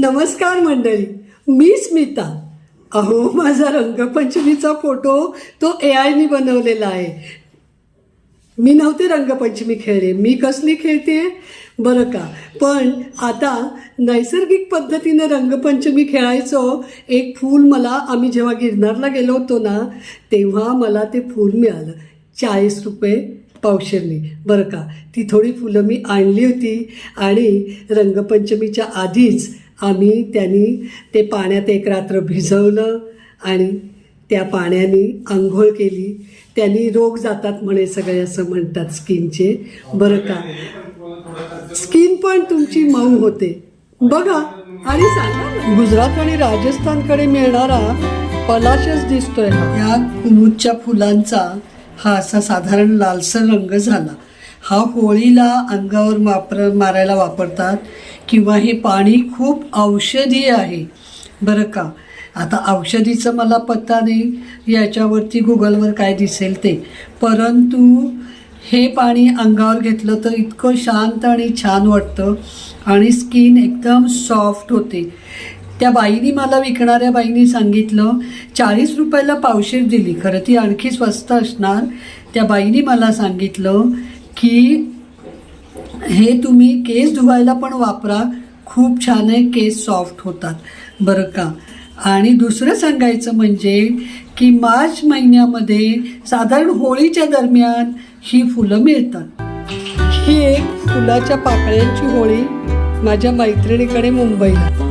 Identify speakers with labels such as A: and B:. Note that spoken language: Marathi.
A: नमस्कार मंडळी, मी स्मिता. अहो, माझा रंगपंचमीचा फोटो तो AI ने बनवलेला आहे. मी नव्हते रंगपंचमी खेळले, मी कसली खेळते बरं का. पण आता नैसर्गिक पद्धतीनं रंगपंचमी खेळायचो. एक फूल मला, आम्ही जेव्हा गिरनारला गेलो होतो ना, तेव्हा मला ते फूल मिळालं 40 रुपये पावशेरनी बरं का. ती थोडी फुलं मी आणली होती आणि रंगपंचमीच्या आधीच आम्ही त्यांनी ते पाण्यात एक रात्र भिजवलं आणि त्या पाण्याने आंघोळ केली. त्यांनी रोग जातात म्हणे सगळे, असं म्हणतात स्किनचे बरं का. स्किन पण तुमची मऊ होते बघा. आणि सांगा, गुजरात आणि राजस्थानकडे मिळणारा पलाशच दिसतोय या कुमुदच्या फुलांचा. हा असा साधारण लालसर रंग झाला. हा होळीला अंगावर मारायला वापरतात किंवा हे पाणी खूप औषधी आहे बरं का. आता औषधीचं मला पत्ता नाही, याच्यावरती गुगलवर काय दिसेल ते, परंतु हे पाणी अंगावर घेतलं तर इतकं शांत आणि छान वाटतं आणि स्किन एकदम सॉफ्ट होते. त्या बाईनी, मला विकणाऱ्या बाईनी सांगितलं 40 रुपयाला पावशेर दिली. खरं ती आणखी स्वस्त असणार. त्या बाईनी मला सांगितलं की हे तुम्ही केस धुवायला पण वापरा, खूप छान आहे, केस सॉफ्ट होतात बरं का. आणि दुसरं सांगायचं म्हणजे की मार्च महिन्यामध्ये साधारण होळीच्या दरम्यान ही फुलं मिळतात. ही एक फुलाच्या पाकळ्यांची होळी माझ्या मैत्रिणीकडे मुंबईला.